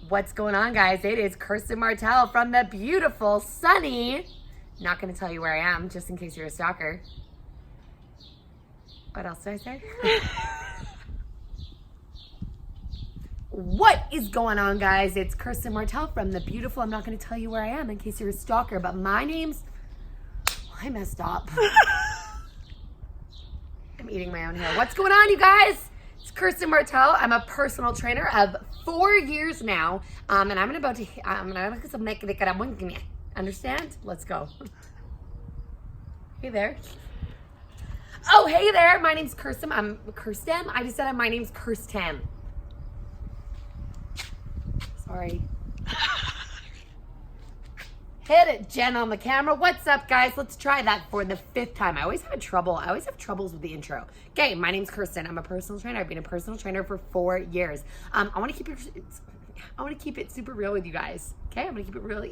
What's going on, guys? It is Kirsten Martell from the beautiful, sunny, not going to tell you where I am, just in case you're a stalker. What else did I say? What is going on, guys? It's Kirsten Martell from the beautiful, I'm not going to tell you where I am in case you're a stalker, but my name's, I messed up. I'm eating my own hair. What's going on, you guys? It's Kirsten Martell. I'm a personal trainer of 4 years now, and I'm about to understand? Let's go. Hey there. Oh, hey there. My name's Kirsten. I'm Kirsten. I just said my name's Kirsten. Sorry. Hit it, Jen, on the camera. What's up, guys? Let's try that for the 5th time. I always have troubles with the intro. Okay, my name's Kirsten. I'm a personal trainer. I've been a personal trainer for 4 years. I want to keep it super real with you guys. Okay, I'm gonna keep it real.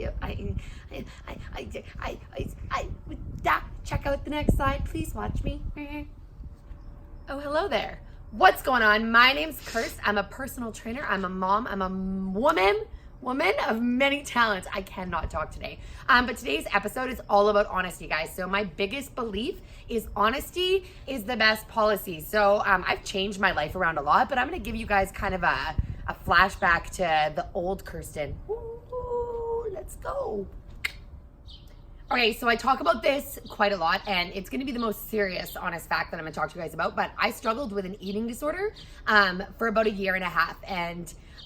Check out the next slide. Please watch me. Oh, hello there. What's going on? My name's Kirst. I'm a personal trainer. I'm a mom. I'm a woman of many talents. I cannot talk today. But today's episode is all about honesty, guys. So my biggest belief is honesty is the best policy. So I've changed my life around a lot, but I'm going to give you guys kind of a flashback to the old Kirsten. Ooh, let's go. Okay, so I talk about this quite a lot, and it's going to be the most serious, honest fact that I'm going to talk to you guys about, but I struggled with an eating disorder for about 1.5 years.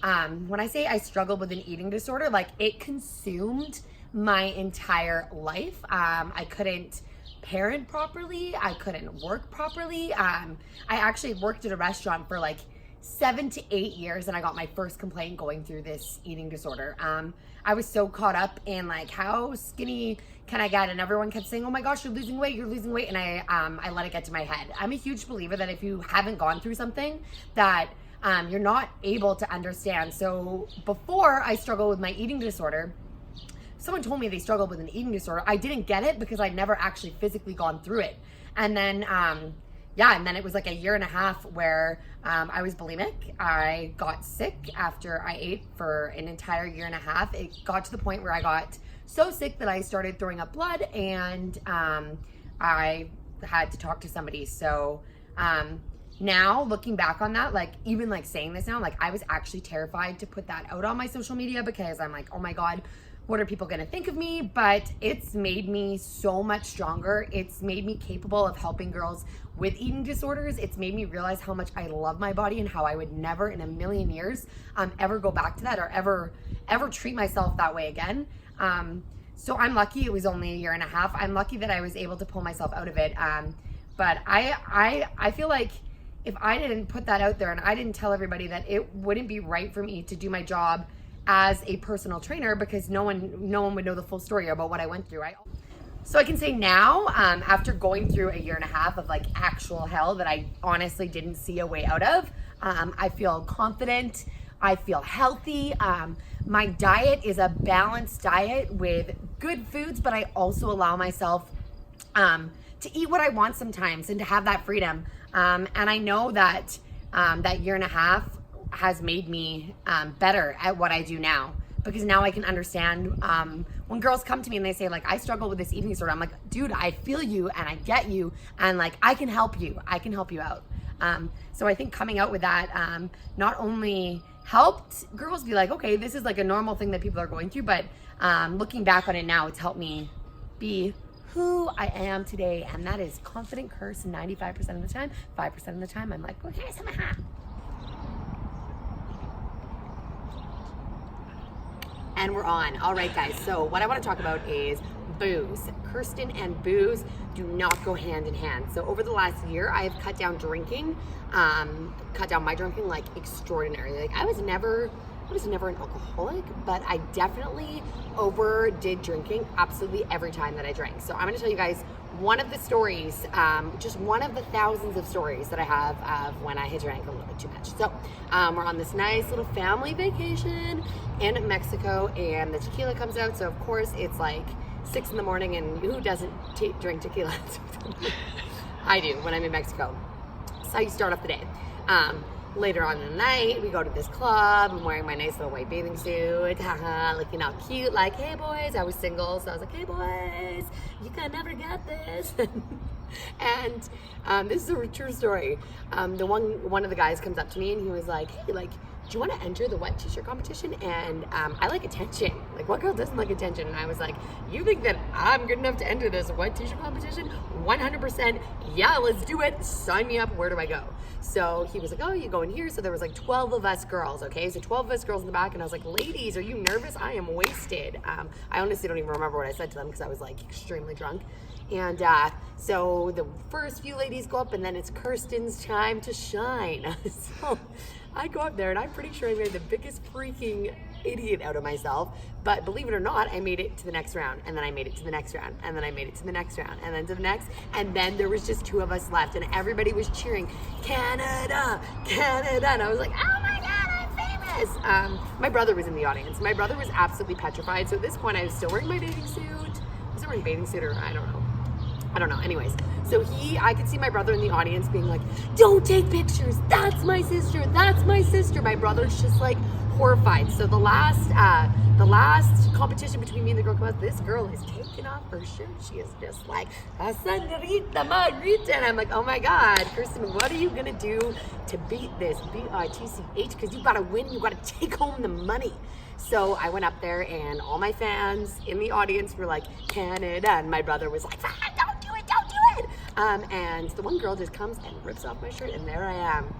And when I say I struggled with an eating disorder, like it consumed my entire life. I couldn't parent properly. I couldn't work properly. I actually worked at a restaurant for like 7 to 8 years, and I got my first complaint going through this eating disorder. I was so caught up in like, how skinny can I get? And everyone kept saying, oh my gosh, you're losing weight. And I let it get to my head. I'm a huge believer that if you haven't gone through something that you're not able to understand. So before I struggled with my eating disorder, someone told me they struggled with an eating disorder. I didn't get it because I'd never actually physically gone through it. And then, and then it was like 1.5 years where I was bulimic. I got sick after I ate for an entire 1.5 years. It got to the point where I got so sick that I started throwing up blood, and I had to talk to somebody. So now looking back on that, like even like saying this now, like I was actually terrified to put that out on my social media because I'm like, oh my God, what are people going to think of me? But it's made me so much stronger. It's made me capable of helping girls with eating disorders. It's made me realize how much I love my body and how I would never in 1,000,000 years ever go back to that or ever treat myself that way again. So I'm lucky it was only 1.5 years. I'm lucky that I was able to pull myself out of it. But I feel like if I didn't put that out there and I didn't tell everybody that, it wouldn't be right for me to do my job as a personal trainer because no one would know the full story about what I went through. So I can say now, after going through 1.5 years of like actual hell that I honestly didn't see a way out of, I feel confident. I feel healthy. My diet is a balanced diet with good foods, but I also allow myself to eat what I want sometimes and to have that freedom. And I know that that 1.5 years has made me better at what I do now, because now I can understand when girls come to me and they say like, I struggle with this eating disorder. I'm like, dude, I feel you and I get you, and like I can help you out. So I think coming out with that not only helped girls be like, okay, this is like a normal thing that people are going through, but looking back on it now, it's helped me be who I am today, and that is confident Kirsten 95% of the time. 5% of the time I'm like, okay, and we're on. All right, guys, so what I want to talk about is booze. Kirsten and booze do not go hand in hand. So over the last year, I have cut down my drinking like extraordinarily. Like I was never an alcoholic, but I definitely overdid drinking absolutely every time that I drank. So I'm going to tell you guys one of the stories, just one of the thousands of stories that I have of when I had drank a little bit too much. So we're on this nice little family vacation in Mexico, and the tequila comes out. So of course it's like 6 a.m, and who doesn't drink tequila? I do when I'm in Mexico. That's how you start off the day. later on in the night, we go to this club. I'm wearing my nice little white bathing suit, looking all cute, like, hey boys. I was single, so I was like, hey boys, you can never get this. And this is a true story. One of the guys comes up to me and he was like, hey, like, do you want to enter the wet t-shirt competition? And I like attention. Like, what girl doesn't like attention? And I was like, you think that I'm good enough to enter this wet t-shirt competition? 100%. Yeah, let's do it. Sign me up. Where do I go? So he was like, oh, you go in here. So there was like 12 of us girls, okay? So 12 of us girls in the back. And I was like, ladies, are you nervous? I am wasted. I honestly don't even remember what I said to them because I was like extremely drunk. And so the first few ladies go up and then it's Kirsten's time to shine. So I go up there and I'm pretty sure I made the biggest freaking idiot out of myself. But believe it or not, I made it to the next round, and then I made it to the next round, and then I made it to the next round, and then to the next, and then there was just 2 of us left, and everybody was cheering, Canada, Canada, and I was like, oh my God, I'm famous. My brother was in the audience. My brother was absolutely petrified. So at this point, I was still wearing my bathing suit. Was I wearing a bathing suit or I don't know. Anyways, so I could see my brother in the audience being like, don't take pictures. That's my sister. That's my sister. My brother's just like horrified. So the last competition between me and the girl comes out, this girl is taking off her shirt. She is just like, a senorita margarita. And I'm like, oh my God, Kirsten, what are you going to do to beat this BITCH? Because you got to win. You got to take home the money. So I went up there and all my fans in the audience were like, Canada. And my brother was like, don't do it. And the one girl just comes and rips off my shirt. And there I am,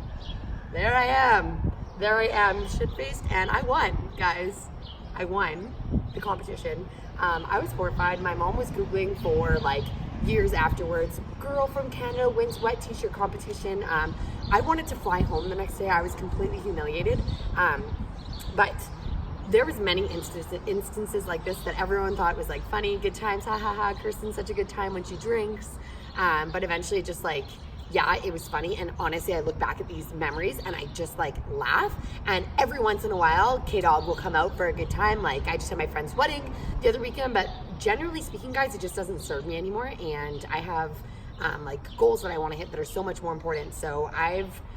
shit-faced. And I won, guys. I won the competition. I was horrified. My mom was Googling for like years afterwards. Girl from Canada wins wet t-shirt competition. I wanted to fly home the next day. I was completely humiliated. But there was many instances like this that everyone thought was like funny, good times, ha ha ha, Kirsten's such a good time when she drinks. But eventually just like, yeah, it was funny. And honestly, I look back at these memories and I just like laugh. And every once in a while, K-Dog will come out for a good time. Like I just had my friend's wedding the other weekend, but generally speaking, guys, it just doesn't serve me anymore. And I have like goals that I want to hit that are so much more important. So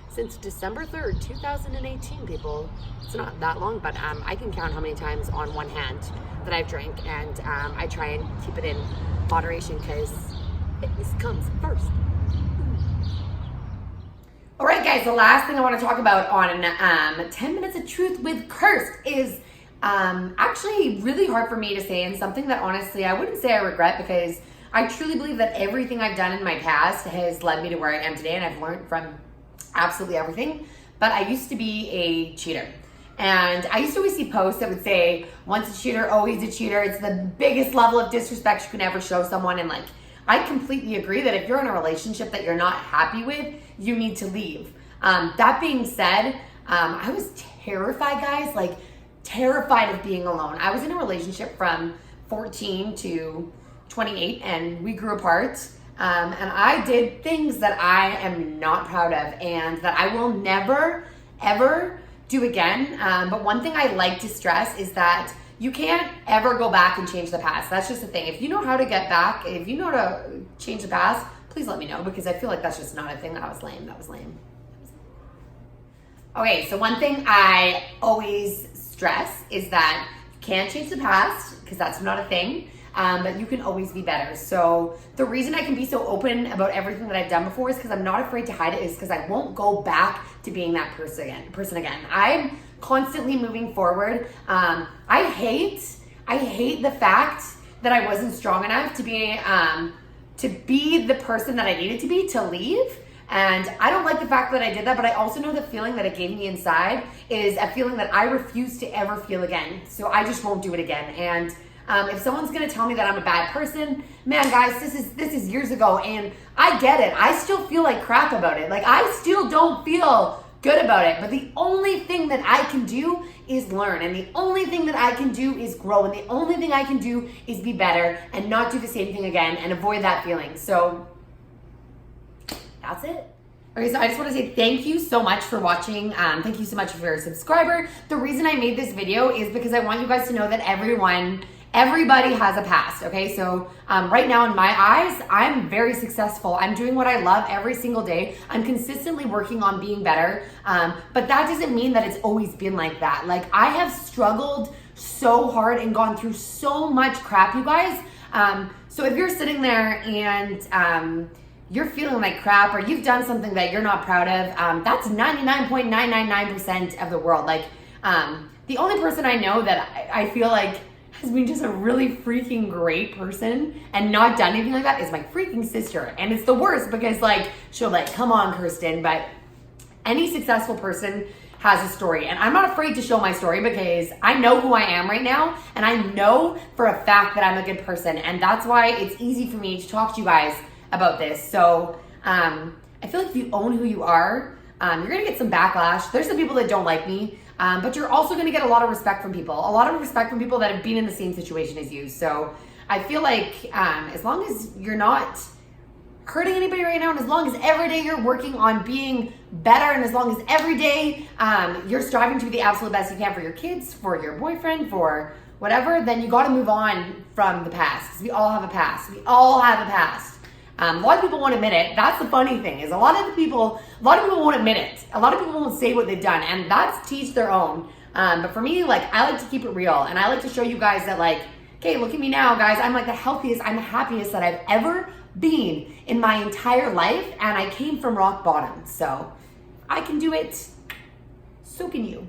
since December 3rd, 2018, people, it's not that long, but I can count how many times on one hand that I've drank, and I try and keep it in moderation because fitness comes first. All right, guys, the last thing I want to talk about on 10 Minutes of Truth with Kirst is actually really hard for me to say, and something that honestly I wouldn't say I regret, because I truly believe that everything I've done in my past has led me to where I am today, and I've learned from absolutely everything. But I used to be a cheater. And I used to always see posts that would say, once a cheater, always a cheater. It's the biggest level of disrespect you can ever show someone. And like, I completely agree that if you're in a relationship that you're not happy with, you need to leave. That being said, I was terrified, guys, like terrified of being alone. I was in a relationship from 14 to 28 and we grew apart. And I did things that I am not proud of and that I will never, ever do again. But one thing I like to stress is that you can't ever go back and change the past. That's just the thing. If you know how to get back, if you know how to change the past, please let me know, because I feel like that's just not a thing. That was lame. Okay, so one thing I always stress is that you can't change the past, because that's not a thing. But you can always be better. So the reason I can be so open about everything that I've done before is because I'm not afraid to hide it, is because I won't go back to being that person again. I'm constantly moving forward. I hate the fact that I wasn't strong enough to be the person that I needed to leave. And I don't like the fact that I did that, but I also know the feeling that it gave me inside is a feeling that I refuse to ever feel again. So I just won't do it again. And if someone's gonna tell me that I'm a bad person, man, guys, this is years ago, and I get it. I still feel like crap about it. Like, I still don't feel good about it. But the only thing that I can do is learn, and the only thing that I can do is grow, and the only thing I can do is be better and not do the same thing again and avoid that feeling. So that's it. Okay, so I just want to say thank you so much for watching. Thank you so much if you're a subscriber. The reason I made this video is because I want you guys to know that everyone Everybody has a past, okay? So right now in my eyes, I'm very successful. I'm doing what I love every single day. I'm consistently working on being better. But that doesn't mean that it's always been like that. Like, I have struggled so hard and gone through so much crap, you guys. So if you're sitting there and you're feeling like crap, or you've done something that you're not proud of, that's 99.999% of the world. Like, the only person I know that I feel like has been just a really freaking great person and not done anything like that is my freaking sister. And it's the worst because, like, she'll like, come on, Kirsten. But any successful person has a story. And I'm not afraid to show my story because I know who I am right now. And I know for a fact that I'm a good person. And that's why it's easy for me to talk to you guys about this. So I feel like if you own who you are, you're going to get some backlash. There's some people that don't like me. But you're also going to get a lot of respect from people. A lot of respect from people that have been in the same situation as you. So I feel like as long as you're not hurting anybody right now, and as long as every day you're working on being better, and as long as every day you're striving to be the absolute best you can for your kids, for your boyfriend, for whatever, then you got to move on from the past. Because we all have a past. We all have a past. A lot of people won't admit it. That's the funny thing, is a lot of people won't admit it. A lot of people won't say what they've done, and that's to each their own. But for me, like, I like to keep it real, and I like to show you guys that, like, okay, look at me now, guys. I'm like the healthiest, I'm the happiest that I've ever been in my entire life, and I came from rock bottom. So I can do it. So can you.